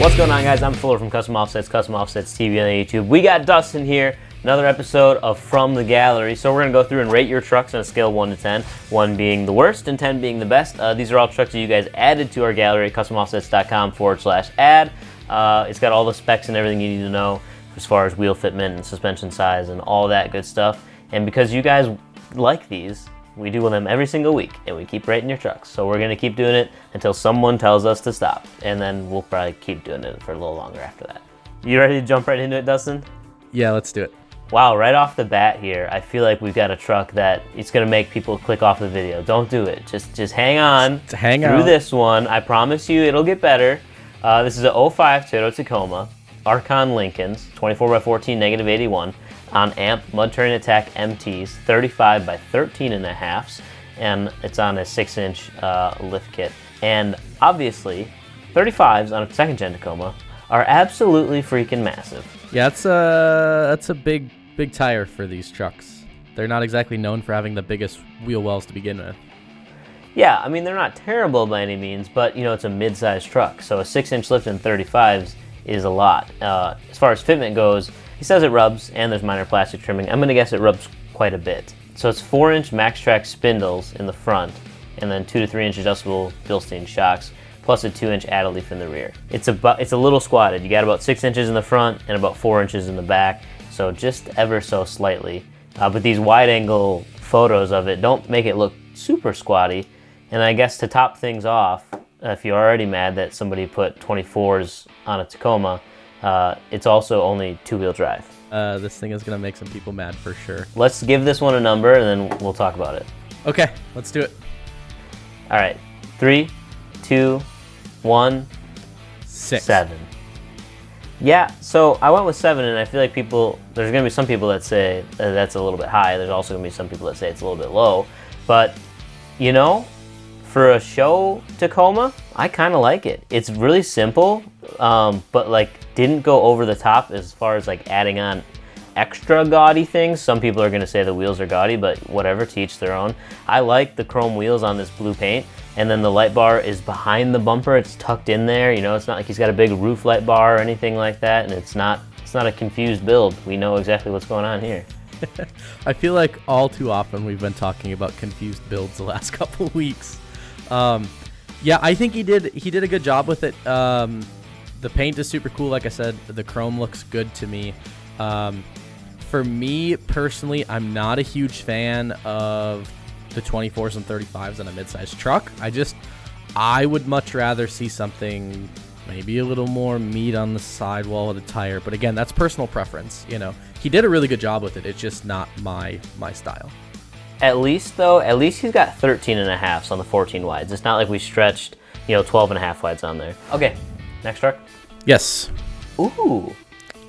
What's going on, guys? I'm Fuller from Custom Offsets TV on YouTube. We got Dustin here, another episode of From the Gallery. So we're going to go through and rate your trucks on a scale of 1 to 10, 1 being the worst and 10 being the best. These are all trucks that you guys added to our gallery at customoffsets.com/add. It's got all the specs and everything you need to know as far as wheel fitment and suspension size and all that good stuff. And because you guys like these, we do them every single week, and we keep rating your trucks. So we're going to keep doing it until someone tells us to stop, and then we'll probably keep doing it for a little longer after that. You ready to jump right into it, Dustin? Yeah, let's do it. Wow, right off the bat here, I feel like we've got a truck that it's going to make people click off the video. Don't do it. Just hang on through this one. I promise you it'll get better. This is a 05 Toyota Tacoma, Archon Lincolns, 24x14 -81. On AMP Mud Terrain Attack MTs, 35 by 13.5s, and it's on a 6-inch lift kit. And obviously, 35s on a second-gen Tacoma are absolutely freaking massive. Yeah, that's a big tire for these trucks. They're not exactly known for having the biggest wheel wells to begin with. Yeah, I mean, they're not terrible by any means, but, you know, it's a mid-sized truck, so a 6-inch lift in 35s is a lot. As far as fitment goes, he says it rubs, and there's minor plastic trimming. I'm going to guess it rubs quite a bit. So it's 4-inch MaxTrax spindles in the front, and then 2 to 3 inch adjustable Bilstein shocks, plus a 2-inch add leaf in the rear. It's a little squatted. You got about 6 inches in the front and about 4 inches in the back, so just ever so slightly. But these wide-angle photos of it don't make it look super squatty. And I guess to top things off, if you're already mad that somebody put 24s on a Tacoma, it's also only 2-wheel drive. This thing is going to make some people mad for sure. Let's give this one a number, and then we'll talk about it. Okay, let's do it. All right, 3, 2, 1, 6. 7. Yeah, so I went with 7, and I feel like there's going to be some people that say that's a little bit high. There's also going to be some people that say it's a little bit low. But, you know, for a show Tacoma, I kind of like it. It's really simple, but like didn't go over the top as far as like adding on extra gaudy things. Some people are going to say the wheels are gaudy, but whatever, to each their own. I like the chrome wheels on this blue paint, and then the light bar is behind the bumper. It's tucked in there. You know, it's not like he's got a big roof light bar or anything like that, and it's not a confused build. We know exactly what's going on here. I feel like all too often we've been talking about confused builds the last couple of weeks. Yeah, I think he did a good job with it. The paint is super cool. Like I said, the chrome looks good to me. For me personally, I'm not a huge fan of the 24s and 35s on a mid-sized truck. I would much rather see something maybe a little more meat on the sidewall of the tire. But again, that's personal preference. You know, he did a really good job with it. It's just not my style. At least he's got 13.5s on the 14 wides. It's not like we stretched, 12.5 wides on there. Okay, next truck. Yes. Ooh.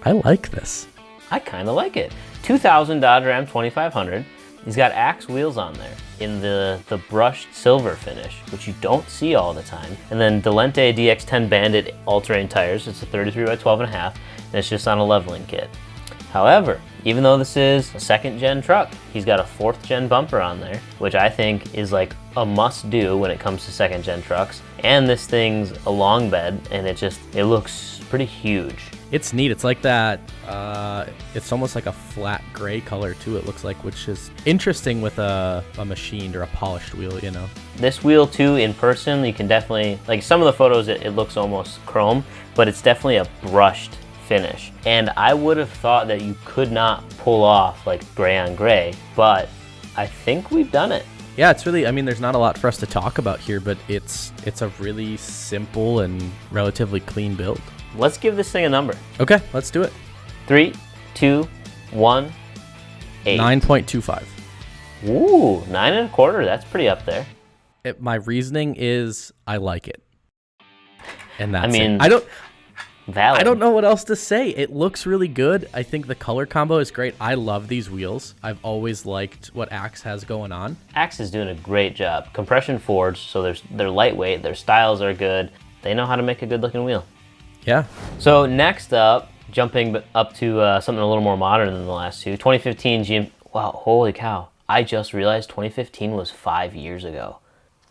I like this. I kind of like it. 2000 Dodge Ram 2500. He's got Axe wheels on there in the brushed silver finish, which you don't see all the time. And then Delente DX10 Bandit all-terrain tires. It's a 33 by 12.5, and it's just on a leveling kit. However, even though this is a second-gen truck, he's got a 4th-gen bumper on there, which I think is like a must-do when it comes to second-gen trucks. And this thing's a long bed, and it looks pretty huge. It's neat. It's like that. It's almost like a flat gray color too. It looks like, which is interesting with a machined or a polished wheel. You know. This wheel too, in person, you can definitely, like some of the photos, it looks almost chrome, but it's definitely a brushed finish. And I would have thought that you could not pull off like gray on gray, but I think we've done it. Yeah, it's really, I mean, there's not a lot for us to talk about here, but it's a really simple and relatively clean build. Let's give this thing a number. Okay, let's do it. 3, 2, 1, 8. 9.25. Ooh, 9.25. That's pretty up there. My reasoning is I like it. And that's it. I don't know what else to say. It looks really good. I think the color combo is great. I love these wheels. I've always liked what Axe has going on. Axe is doing a great job. Compression forged, so they're lightweight. Their styles are good. They know how to make a good looking wheel. Yeah. So next up, jumping up to something a little more modern than the last two, 2015 GM. Wow, holy cow. I just realized 2015 was 5 years ago.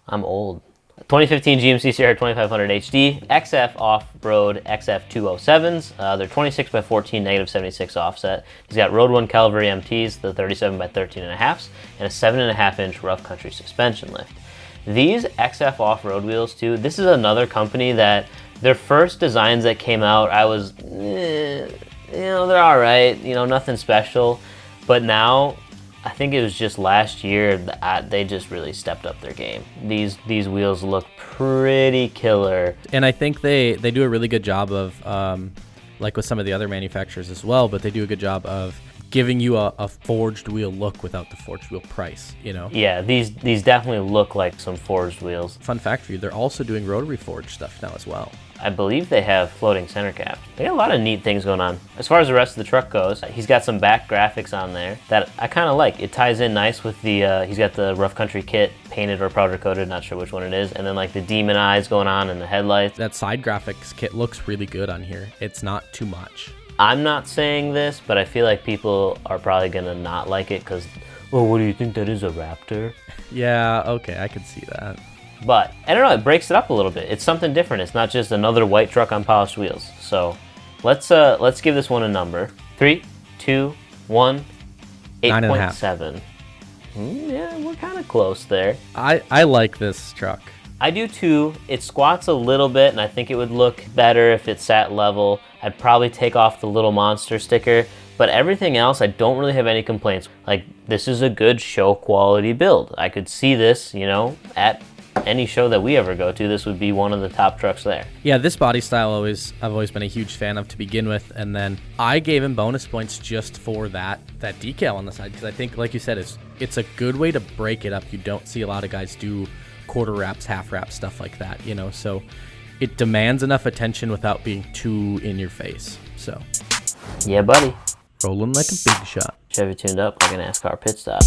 I'm old. 2015 GMC Sierra 2500 HD, XF Off-Road XF207s. They're 26 by 14, negative 76 offset. He's got Road 1 Calvary MTs, the 37 by 13 and a halfs, and a 7.5 inch rough country suspension lift. These XF Off-Road wheels too, this is another company that their first designs that came out, I was, they're all right, nothing special. But now, I think it was just last year that they just really stepped up their game. These wheels look pretty killer. And I think they do a really good job of, like with some of the other manufacturers as well, but they do a good job of giving you a forged wheel look without the forged wheel price, Yeah, these definitely look like some forged wheels. Fun fact for you, they're also doing rotary forged stuff now as well. I believe they have floating center caps. They got a lot of neat things going on. As far as the rest of the truck goes, he's got some back graphics on there that I kind of like. It ties in nice with the, he's got the rough country kit, painted or powder coated, not sure which one it is, and then like the demon eyes going on in the headlights. That side graphics kit looks really good on here. It's not too much. I'm not saying this, but I feel like people are probably gonna not like it because, what do you think that is, a Raptor? Yeah, okay, I can see that. But, I don't know, it breaks it up a little bit. It's something different. It's not just another white truck on polished wheels. So, let's give this one a number. 3, 2, 1, 8.7. Yeah, we're kind of close there. I like this truck. I do too. It squats a little bit, and I think it would look better if it sat level. I'd probably take off the little monster sticker, but everything else, I don't really have any complaints. Like, this is a good show quality build. I could see this, at any show that we ever go to, this would be one of the top trucks there. Yeah, this body style I've always been a huge fan of to begin with, and then I gave him bonus points just for that decal on the side, because I think, like you said, it's a good way to break it up. You don't see a lot of guys do quarter wraps, half wraps, stuff like that, so it demands enough attention without being too in your face. So yeah, buddy, rolling like a big shot. Chevy tuned up like an NASCAR pit stop.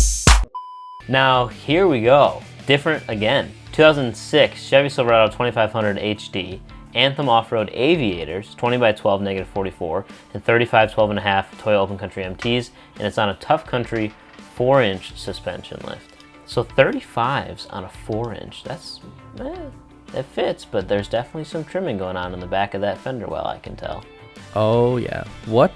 Now here we go, different again. 2006 Chevy Silverado 2500 HD, Anthem Off-Road Aviators, 20 by 12, negative 44, and 35 12.5 Toyo Open Country MTs, and it's on a Tough Country 4-inch suspension lift. So 35s on a 4-inch, it fits, but there's definitely some trimming going on in the back of that fender well, I can tell. Oh yeah. What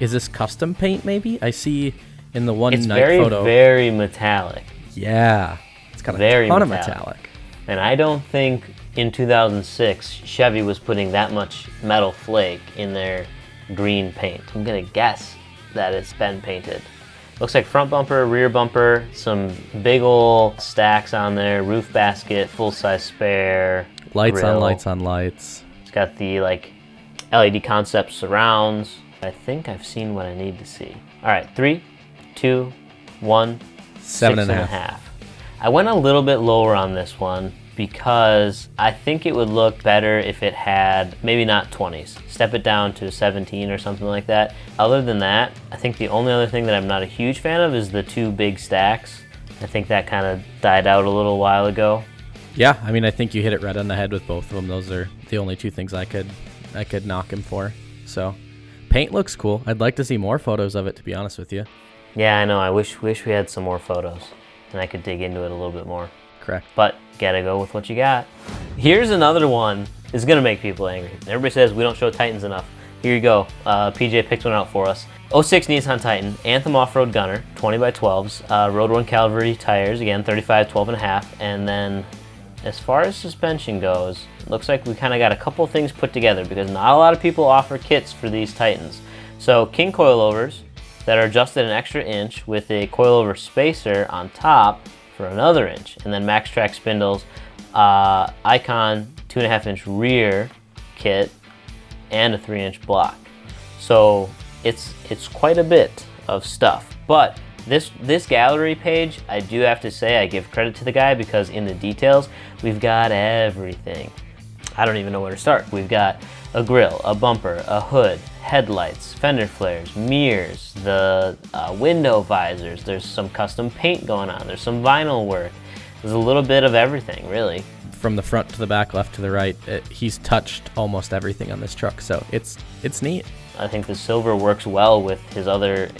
is this custom paint maybe? I see in the one night photo. It's very metallic. Yeah. It's got a ton of metallic. And I don't think in 2006 Chevy was putting that much metal flake in their green paint. I'm gonna guess that it's been painted. Looks like front bumper, rear bumper, some big ol' stacks on there, roof basket, full-size spare, lights grill. on lights on lights. It's got the LED concept surrounds. I think I've seen what I need to see. All right, 3, 2, 1, 6.5. I went a little bit lower on this one because I think it would look better if it had, maybe not 20s, step it down to 17 or something like that. Other than that, I think the only other thing that I'm not a huge fan of is the 2 big stacks. I think that kind of died out a little while ago. Yeah, I mean, I think you hit it right on the head with both of them. Those are the only 2 things I could knock him for. So, paint looks cool. I'd like to see more photos of it, to be honest with you. Yeah, I know. I wish we had some more photos and I could dig into it a little bit more. Correct. But gotta go with what you got. Here's another one. It's gonna make people angry. Everybody says we don't show Titans enough. Here you go. PJ picked one out for us. 06 Nissan Titan, Anthem Off-Road Gunner, 20 by 12s, Road 1 Calvary tires, again 35 12.5, and then as far as suspension goes, looks like we kind of got a couple things put together because not a lot of people offer kits for these Titans. So King coilovers that are adjusted an extra inch with a coilover spacer on top for another inch, and then Max Track spindles, Icon 2.5 inch rear kit, and a 3-inch block. So it's quite a bit of stuff. But this gallery page, I do have to say I give credit to the guy because in the details we've got everything. I don't even know where to start. We've got a grill, a bumper, a hood, headlights, fender flares, mirrors, the window visors. There's some custom paint going on. There's some vinyl work. There's a little bit of everything, really. From the front to the back, left to the right, he's touched almost everything on this truck, so it's neat. I think the silver works well with his other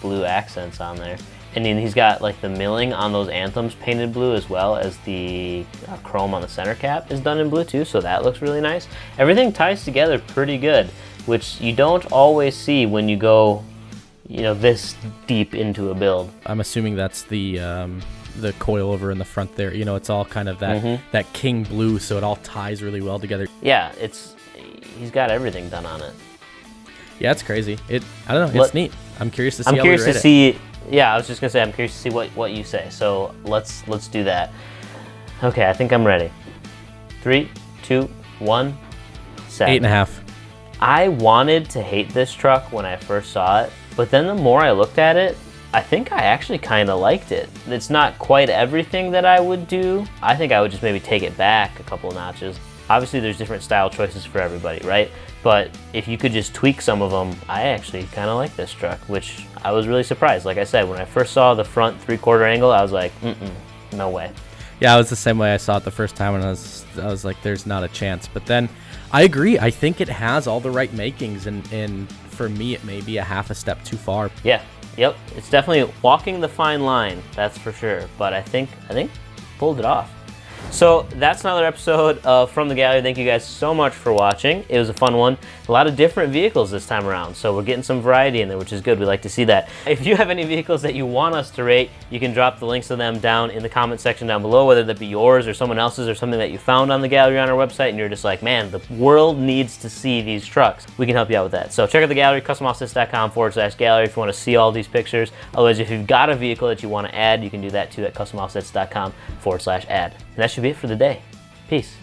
blue accents on there. And then he's got like the milling on those anthems painted blue, as well as the chrome on the center cap is done in blue too, so that looks really nice. Everything ties together pretty good, which you don't always see when you go, you know, this deep into a build. I'm assuming that's the coilover in the front there. You know, it's all kind of that that king blue, so it all ties really well together. Yeah, he's got everything done on it. Yeah, it's crazy. I don't know. It's neat. I'm curious to see. I'm curious to see. Yeah, I was just gonna say I'm curious to see what you say. So let's do that. Okay, I think I'm ready. 3, 2, 1, set. 8.5. I wanted to hate this truck when I first saw it, but then the more I looked at it, I think I actually kind of liked it. It's not quite everything that I would do. I think I would just maybe take it back a couple notches. Obviously, there's different style choices for everybody, right? But if you could just tweak some of them, I actually kind of like this truck, which I was really surprised. Like I said, when I first saw the front 3/4 angle, I was like, no way. Yeah, I was the same way. I saw it the first time, and I was like, there's not a chance. But then I agree. I think it has all the right makings, and for me, it may be a half a step too far. Yeah, yep. It's definitely walking the fine line, that's for sure. But I think pulled it off. So that's another episode of From the Gallery. Thank you guys so much for watching. It was a fun one. A lot of different vehicles this time around, so we're getting some variety in there, which is good. We like to see that. If you have any vehicles that you want us to rate, you can drop the links to them down in the comment section down below, whether that be yours or someone else's or something that you found on the gallery on our website and you're just like, man, the world needs to see these trucks. We can help you out with that. So check out the gallery, customoffsets.com/gallery if you want to see all these pictures. Otherwise, if you've got a vehicle that you want to add, you can do that too at customoffsets.com/add. And that should be it for the day. Peace.